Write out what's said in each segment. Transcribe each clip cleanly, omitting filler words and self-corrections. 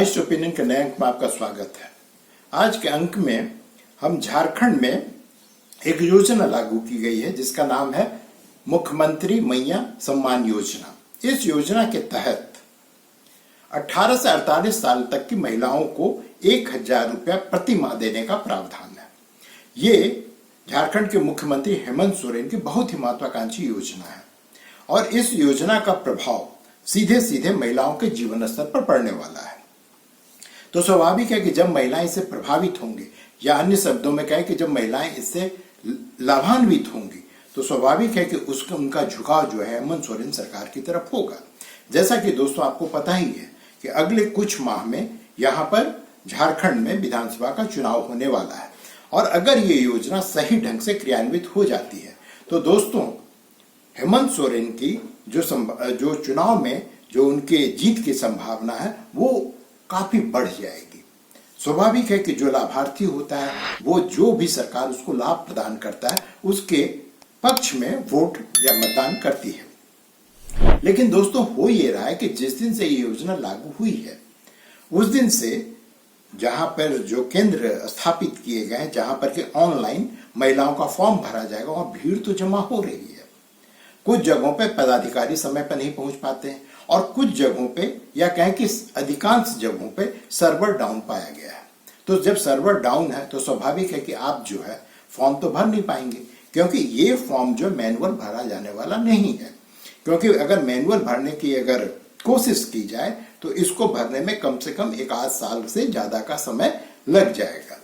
Voice opinion के नए अंक में आपका स्वागत है। आज के अंक में हम झारखंड में एक योजना लागू की गई है जिसका नाम है मुख्यमंत्री मैया सम्मान योजना। इस योजना के तहत 18 से 48 साल तक की महिलाओं को 1000 रुपया प्रति माह देने का प्रावधान है। ये झारखंड के मुख्यमंत्री हेमंत सोरेन की बहुत ही महत्वाकांक्षी योजना है और इस योजना का प्रभाव सीधे सीधे महिलाओं के जीवन स्तर पर पड़ने वाला है। तो स्वाभाविक है कि जब महिलाएं इससे प्रभावित होंगी, या अन्य शब्दों में कहें कि जब महिलाएं इससे लाभान्वित होंगी, तो स्वाभाविक है कि उसका उनका झुकाव जो है हेमंत सोरेन सरकार की तरफ होगा। जैसा कि दोस्तों आपको पता ही है कि अगले कुछ माह में यहाँ पर झारखंड में विधानसभा का चुनाव होने वाला है और अगर ये योजना सही ढंग से क्रियान्वित हो जाती है तो दोस्तों हेमंत सोरेन की जो चुनाव में जो उनके जीत की संभावना है वो काफी बढ़ जाएगी। स्वाभाविक है कि जो लाभार्थी होता है वो जो भी सरकार उसको लाभ प्रदान करता है उसके पक्ष में वोट या मतदान करती है। लेकिन दोस्तों हो ये रहा है कि जिस दिन से ये योजना लागू हुई है उस दिन से जहां पर जो केंद्र स्थापित किए गए हैं, जहां पर कि ऑनलाइन महिलाओं का फॉर्म भरा जाएगा, वहां भीड़ तो जमा हो रही है। कुछ जगहों पे पदाधिकारी समय पर नहीं पहुंच पाते हैं और कुछ जगहों पे या कहें कि अधिकांश जगहों पे सर्वर डाउन पाया गया है। तो जब सर्वर डाउन है तो स्वाभाविक है कि आप जो है फॉर्म तो भर नहीं पाएंगे, क्योंकि ये फॉर्म जो मैनुअल भरा जाने वाला नहीं है। क्योंकि अगर मैनुअल भरने की अगर कोशिश की जाए तो इसको भरने में कम से कम 1 आध साल से ज्यादा का समय लग जाएगा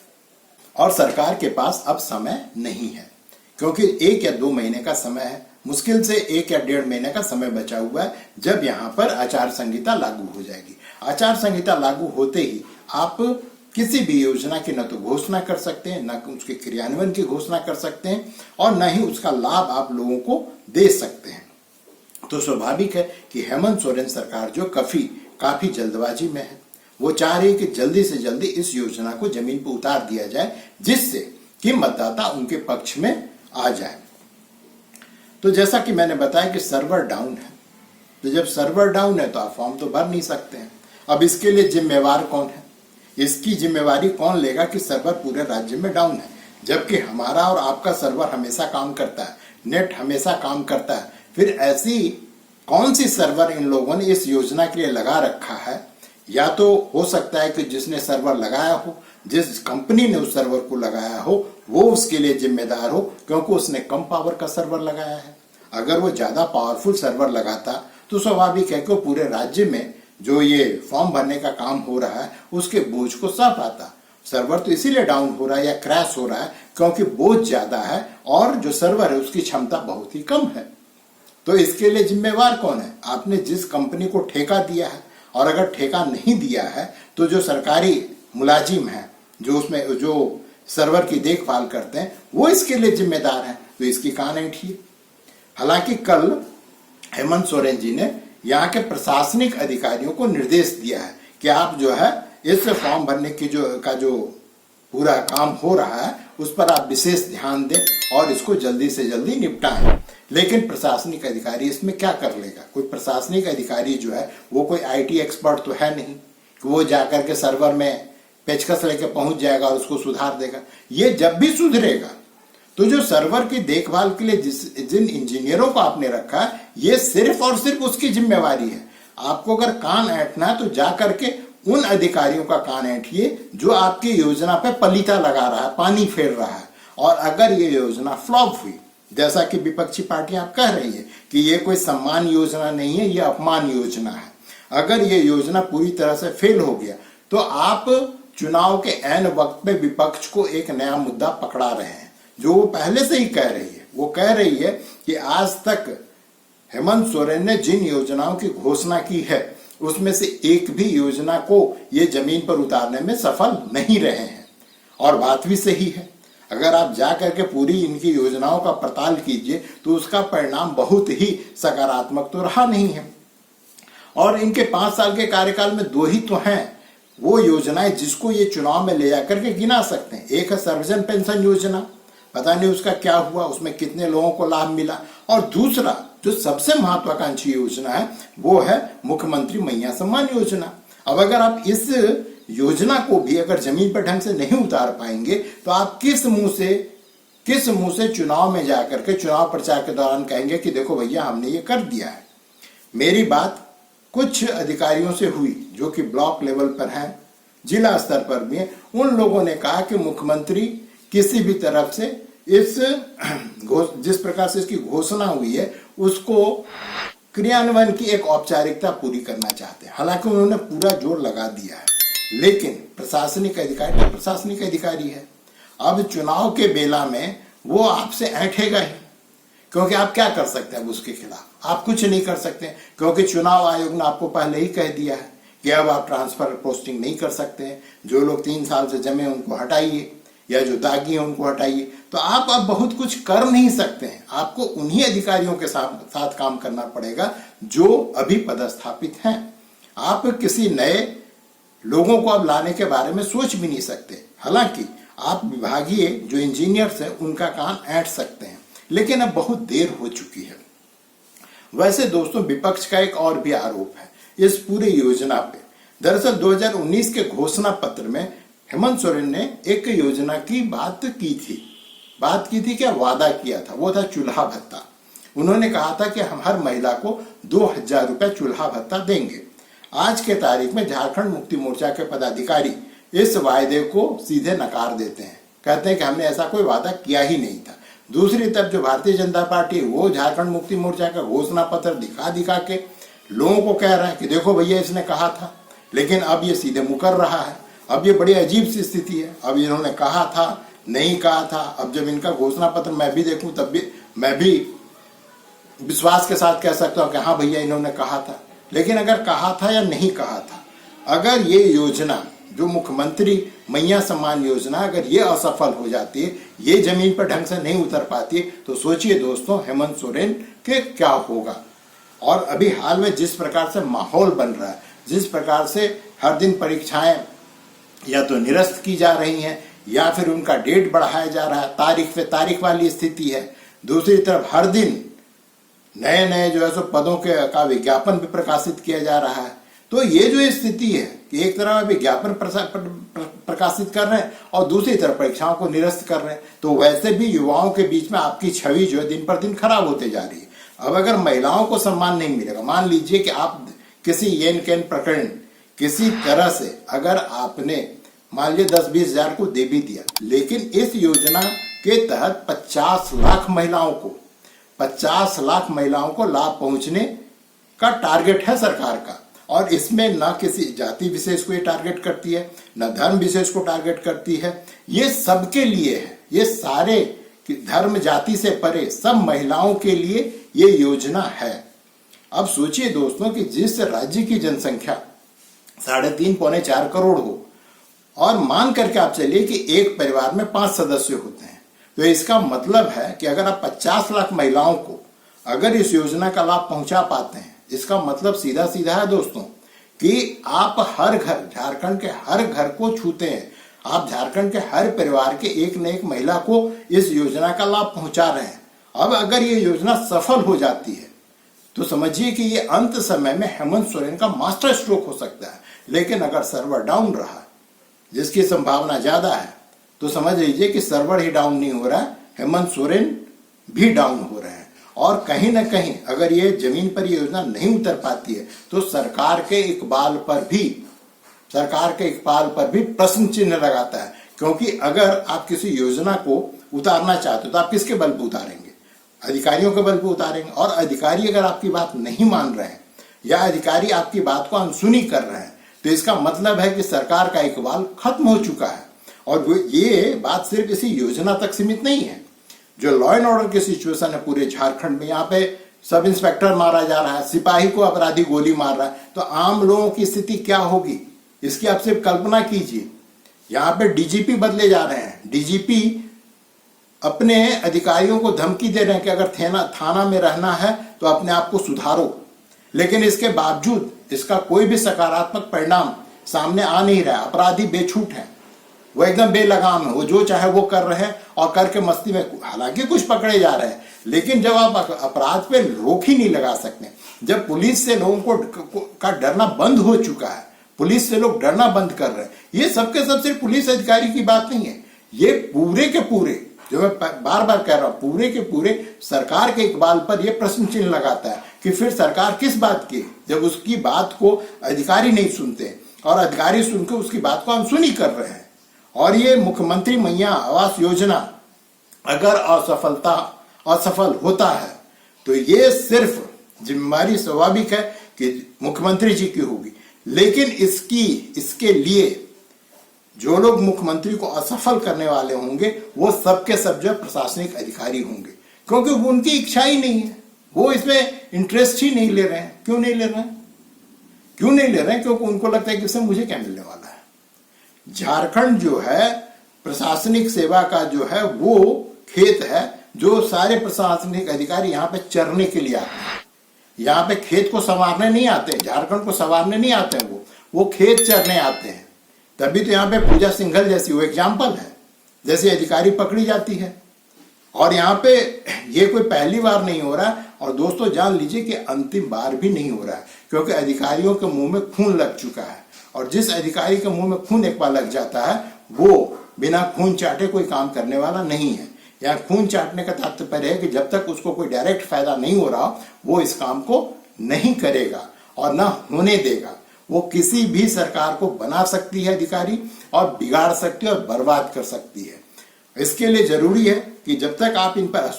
और सरकार के पास अब समय नहीं है, क्योंकि 1 या 2 महीने का समय है, मुश्किल से 1 या 1.5 महीने का समय बचा हुआ है जब यहाँ पर आचार संहिता लागू हो जाएगी। आचार संहिता लागू होते ही आप किसी भी योजना की न तो घोषणा कर सकते हैं, न उसके क्रियान्वयन की घोषणा कर सकते हैं और न ही उसका लाभ आप लोगों को दे सकते हैं। तो स्वाभाविक है कि हेमंत सोरेन सरकार जो काफी जल्दबाजी में है, वो चाह रही है कि जल्दी से जल्दी इस योजना को जमीन पर उतार दिया जाए जिससे कि मतदाता उनके पक्ष में आ जाए। तो जैसा कि मैंने बताया कि सर्वर डाउन है, तो जब सर्वर डाउन है तो आप फॉर्म तो भर नहीं सकते हैं। अब इसके लिए जिम्मेवार कौन है? इसकी जिम्मेवारी कौन लेगा कि सर्वर पूरे राज्य में डाउन है, जबकि हमारा और आपका सर्वर हमेशा काम करता है, नेट हमेशा काम करता है। फिर ऐसी कौन सी सर्वर इन लोगों ने इस योजना के लिए लगा रखा है? या तो हो सकता है कि जिसने सर्वर लगाया हो, जिस कंपनी ने उस सर्वर को लगाया हो, वो उसके लिए जिम्मेदार हो क्योंकि उसने कम पावर का सर्वर लगाया है। अगर वो ज्यादा पावरफुल सर्वर लगाता तो स्वाभाविक है कि वो पूरे राज्य में जो ये फॉर्म भरने का काम हो रहा है उसके बोझ को सह पाता। सर्वर तो इसीलिए डाउन हो रहा है या क्रैश हो रहा है क्योंकि बोझ ज्यादा है और जो सर्वर है उसकी क्षमता बहुत ही कम है। तो इसके लिए जिम्मेवार कौन है? आपने जिस कंपनी को ठेका दिया है, और अगर ठेका नहीं दिया है तो जो सरकारी मुलाजिम है जो उसमें जो सर्वर की देखभाल करते हैं वो इसके लिए जिम्मेदार हैं। तो इसकी कहां ऐंठिए। हालांकि कल हेमंत सोरेन जी ने यहाँ के प्रशासनिक अधिकारियों को निर्देश दिया है कि आप जो है इस फॉर्म भरने की जो पूरा काम हो रहा है उस पर आप विशेष ध्यान दें और इसको जल्दी से जल्दी निपटाएं। लेकिन प्रशासनिक अधिकारी इसमें क्या कर लेगा? कोई प्रशासनिक अधिकारी जो है वो कोई IT एक्सपर्ट तो है नहीं कि वो जाकर के सर्वर में पेचकस लेके पहुंच जाएगा और उसको सुधार देगा। ये जब भी सुधरेगा तो जो सर्वर की देखभाल के लिए जिन इंजीनियरों को आपने रखा है ये सिर्फ और सिर्फ उसकी जिम्मेवारी है। आपको अगर कान ऐंठना है तो जाकर के उन अधिकारियों का कान ऐंठिए जो आपकी योजना पे पलीता लगा रहा है, पानी फेर रहा है। और अगर ये योजना फ्लॉप हुई, जैसा कि विपक्षी पार्टियां कह रही है कि ये कोई सम्मान योजना नहीं है, ये अपमान योजना है, अगर ये योजना पूरी तरह से फेल हो गया तो आप चुनाव के ऐन वक्त में विपक्ष को एक नया मुद्दा पकड़ा रहे हैं जो वो पहले से ही कह रही है। वो कह रही है कि आज तक हेमंत सोरेन ने जिन योजनाओं की घोषणा की है उसमें से एक भी योजना को ये जमीन पर उतारने में सफल नहीं रहे हैं। और बात भी सही है। अगर आप जाकर के पूरी इनकी योजनाओं का पड़ताल कीजिए तो उसका परिणाम बहुत ही सकारात्मक तो रहा नहीं है। और इनके 5 साल के कार्यकाल में 2 ही तो हैं वो योजनाएं जिसको ये चुनाव में ले जाकर के गिना सकते हैं। एक है सर्वजन पेंशन योजना, पता नहीं उसका क्या हुआ, उसमें कितने लोगों को लाभ मिला। और दूसरा जो सबसे महत्वाकांक्षी योजना है वो है मुख्यमंत्री मैया सम्मान योजना। अब अगर आप इस योजना को भी अगर जमीन पर ढंग से नहीं उतार पाएंगे तो आप किस मुंह से चुनाव में जाकर के चुनाव प्रचार के दौरान कहेंगे कि देखो भैया हमने ये कर दिया है। मेरी बात कुछ अधिकारियों से हुई जो कि ब्लॉक लेवल पर हैं, जिला स्तर पर भी है। उन लोगों ने कहा कि मुख्यमंत्री किसी भी तरफ से जिस प्रकार से इसकी घोषणा हुई है उसको क्रियान्वयन की एक औपचारिकता पूरी करना चाहते हैं। हालांकि उन्होंने पूरा जोर लगा दिया है, लेकिन प्रशासनिक अधिकारी तो प्रशासनिक अधिकारी है। अब चुनाव के बेला में वो आपसे ऐंठेगा ही, क्योंकि आप क्या कर सकते हैं उसके खिलाफ? आप कुछ नहीं कर सकते, क्योंकि चुनाव आयोग ने आपको पहले ही कह दिया है कि अब आप ट्रांसफर पोस्टिंग नहीं कर सकते। जो लोग 3 साल से जमे उनको हटाइए, या जो दागी हैं उनको हटाइए। तो आप अब बहुत कुछ कर नहीं सकते हैं। आपको उन्हीं अधिकारियों के साथ काम करना पड़ेगा जो अभी पदस्थापित हैं। आप किसी नए लोगों को अब लाने के बारे में सोच भी नहीं सकते। हालांकि आप विभागीय जो इंजीनियर्स हैं उनका काम ऐंठ सकते हैं, लेकिन अब बहुत देर हो चुकी है। वैसे दोस्तों, विपक्ष का एक और भी आरोप है इस पूरी योजना पे। दरअसल 2019 के घोषणा पत्र में हेमंत सोरेन ने एक योजना की बात की थी, क्या वादा किया था, वो था चूल्हा भत्ता। उन्होंने कहा था कि हम हर महिला को 2000 रुपए चूल्हा भत्ता देंगे। आज के तारीख में झारखंड मुक्ति मोर्चा के पदाधिकारी इस वायदे को सीधे नकार देते हैं, कहते हैं कि हमने ऐसा कोई वादा किया ही नहीं था। दूसरी तरफ जो भारतीय जनता पार्टी वो झारखंड मुक्ति मोर्चा का घोषणा पत्र दिखा के लोगों को कह रहा है कि देखो भैया इसने कहा था, लेकिन अब ये सीधे मुकर रहा है। अब ये बड़ी अजीब सी स्थिति है। अब इन्होंने कहा था, नहीं कहा था। अब जब इनका घोषणा पत्र मैं भी देखूं तब भी मैं भी विश्वास के साथ कह सकता हूं कि हाँ भैया इन्होंने कहा था। लेकिन अगर कहा था या नहीं कहा था, अगर ये योजना जो मुख्यमंत्री मैया सम्मान योजना अगर ये असफल हो जाती है, ये जमीन पर ढंग से नहीं उतर पाती, तो सोचिए दोस्तों हेमंत सोरेन के क्या होगा। और अभी हाल में जिस प्रकार से माहौल बन रहा है, जिस प्रकार से हर दिन परीक्षाएं या तो निरस्त की जा रही हैं या फिर उनका डेट बढ़ाया जा रहा है, तारीख पे तारीख वाली स्थिति है। दूसरी तरफ हर दिन नए नए जो है सो पदों का विज्ञापन भी प्रकाशित किया जा रहा है। तो ये जो स्थिति है कि एक तरफ विज्ञापन प्रकाशित कर रहे हैं और दूसरी तरफ परीक्षाओं को निरस्त कर रहे हैं, तो वैसे भी युवाओं के बीच में आपकी छवि जो है दिन पर दिन खराब होते जा रही है। अब अगर महिलाओं को सम्मान नहीं मिलेगा, मान लीजिए कि आप किसी येन केन प्रकरण किसी तरह से अगर आपने मान लीजिए 10-20 हजार को दे भी दिया, लेकिन इस योजना के तहत 50 लाख महिलाओं को लाभ पहुंचने का टारगेट है सरकार का। और इसमें न किसी जाति विशेष को ये टारगेट करती है, न धर्म विशेष को टारगेट करती है। ये सबके लिए है, ये सारे धर्म जाति से परे सब महिलाओं के लिए ये योजना है। अब सोचिए दोस्तों कि जिस राज्य की जनसंख्या 3.5-4 करोड़ हो और मान करके आप चलिए कि एक परिवार में 5 सदस्य होते हैं, तो इसका मतलब है कि अगर आप 50 लाख महिलाओं को अगर इस योजना का लाभ पहुंचा पाते हैं, इसका मतलब सीधा सीधा है दोस्तों कि आप हर घर, झारखंड के हर घर को छूते हैं। आप झारखंड के हर परिवार के एक न एक महिला को इस योजना का लाभ पहुंचा रहे हैं। अब अगर ये योजना सफल हो जाती है तो समझिए कि ये अंत समय में हेमंत सोरेन का मास्टर स्ट्रोक हो सकता है। लेकिन अगर सर्वर डाउन रहा, जिसकी संभावना ज्यादा है, तो समझ लीजिए कि सर्वर ही डाउन नहीं हो रहा है, हेमंत सोरेन भी डाउन हो रहे हैं। और कहीं ना कहीं अगर ये जमीन पर ये योजना नहीं उतर पाती है तो सरकार के इकबाल पर भी प्रश्न चिन्ह लगाता है। क्योंकि अगर आप किसी योजना को उतारना चाहते हो तो आप किसके बल पर उतारेंगे? अधिकारियों के बल पर उतारेंगे। और अधिकारी अगर आपकी बात नहीं मान रहे हैं या अधिकारी आपकी बात को अनसुनी कर रहे हैं, तो इसका मतलब है कि सरकार का इकबाल खत्म हो चुका है। और ये बात सिर्फ इसी योजना तक सीमित नहीं है। जो लॉ एंड ऑर्डर की सिचुएशन है पूरे झारखंड में, यहाँ पे सब इंस्पेक्टर मारा जा रहा है, सिपाही को अपराधी गोली मार रहा है, तो आम लोगों की स्थिति क्या होगी इसकी आप सिर्फ कल्पना कीजिए। यहाँ पे डीजीपी बदले जा रहे हैं, डीजीपी अपने अधिकारियों को धमकी दे रहे हैं कि अगर थाना में रहना है तो अपने आप को सुधारो। लेकिन इसके बावजूद इसका कोई भी सकारात्मक परिणाम सामने आ नहीं रहा। अपराधी बेछूट है, वो एकदम बेलगाम है, वो जो चाहे वो कर रहे हैं और करके मस्ती में, हालांकि कुछ पकड़े जा रहे हैं, लेकिन जब आप अपराध पे रोक ही नहीं लगा सकते, जब पुलिस से लोगों का डरना बंद हो चुका है, पुलिस से लोग डरना बंद कर रहे हैं। ये सबके सब सिर्फ पुलिस अधिकारी की बात नहीं है, ये पूरे के पूरे, जो मैं बार बार कह रहा हूं, पूरे के पूरे सरकार के इकबाल पर यह प्रश्न चिन्ह लगाता है कि फिर सरकार किस बात की, जब उसकी बात को अधिकारी नहीं सुनते और अधिकारी सुनकर उसकी बात को अनसुनी कर रहे हैं। और ये मुख्यमंत्री मैया आवास योजना अगर असफल होता है तो ये सिर्फ जिम्मेदारी स्वाभाविक है कि मुख्यमंत्री जी की होगी, लेकिन इसके लिए जो लोग मुख्यमंत्री को असफल करने वाले होंगे वो सबके सब जो प्रशासनिक अधिकारी होंगे, क्योंकि वो उनकी इच्छा ही नहीं है, वो इसमें इंटरेस्ट ही नहीं ले रहे हैं। क्यों नहीं ले रहे हैं? क्योंकि उनको लगता है कि इससे मुझे क्या मिलने वाला है। झारखंड जो है प्रशासनिक सेवा का जो है वो खेत है, जो सारे प्रशासनिक अधिकारी यहाँ पे चरने के लिए आते हैं, यहाँ पे खेत को संवारने नहीं आते, झारखंड को संवारने नहीं आते हैं, वो खेत चरने आते हैं। तभी तो यहाँ पे पूजा सिंघल जैसी वो एग्जाम्पल है, जैसी अधिकारी पकड़ी जाती है। और यहाँ पे ये कोई पहली बार नहीं हो रहा है, और दोस्तों जान लीजिए कि अंतिम बार भी नहीं हो रहा है, क्योंकि अधिकारियों के मुंह में खून लग चुका है। और जिस अधिकारी के मुंह में खून एक बार लग जाता है वो बिना खून चाटे कोई काम करने वाला नहीं है। यहाँ खून चाटने का तात्पर्य है कि जब तक उसको कोई डायरेक्ट फायदा नहीं हो रहा वो इस काम को नहीं करेगा और ना होने देगा। वो किसी भी सरकार को बना सकती है अधिकारी, और बिगाड़ सकती है और बर्बाद कर सकती है। इसके लिए जरूरी है कि जब तक आप इन पर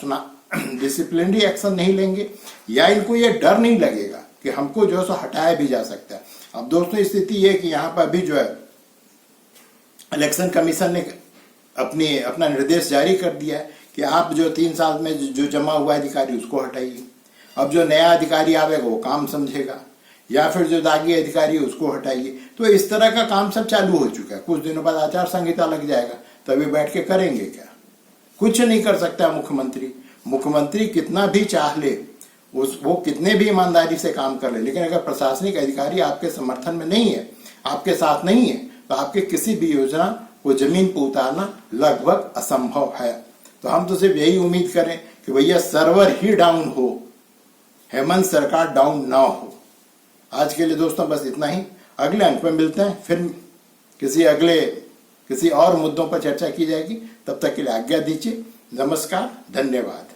डिसिप्लिनरी एक्शन नहीं लेंगे या इनको ये डर नहीं लगेगा कि हमको जो है सो हटाया भी जा सकता है। अब दोस्तों स्थिति ये कि यहाँ पर अभी जो है इलेक्शन कमीशन ने अपना निर्देश जारी कर दिया है कि आप जो 3 साल में जो जमा हुआ अधिकारी उसको हटाइए। अब जो नया अधिकारी आवेगा वो काम समझेगा, या फिर जो दागी अधिकारी है उसको हटाइए। तो इस तरह का काम सब चालू हो चुका है। कुछ दिनों बाद आचार संहिता लग जाएगा, तभी बैठ के करेंगे क्या? कुछ नहीं कर सकता मुख्यमंत्री कितना भी चाह ले, वो कितने भी ईमानदारी से काम कर ले, लेकिन अगर प्रशासनिक अधिकारी आपके समर्थन में नहीं है, आपके साथ नहीं है, तो आपके किसी भी योजना को जमीन पर उतारना लगभग असंभव है। तो हम तो सिर्फ यही उम्मीद करें कि भैया सर्वर ही डाउन हो, हेमंत सरकार डाउन ना हो। आज के लिए दोस्तों बस इतना ही। अगले अंक में मिलते हैं, फिर किसी और मुद्दों पर चर्चा की जाएगी। तब तक के लिए आज्ञा दीजिए। नमस्कार, धन्यवाद।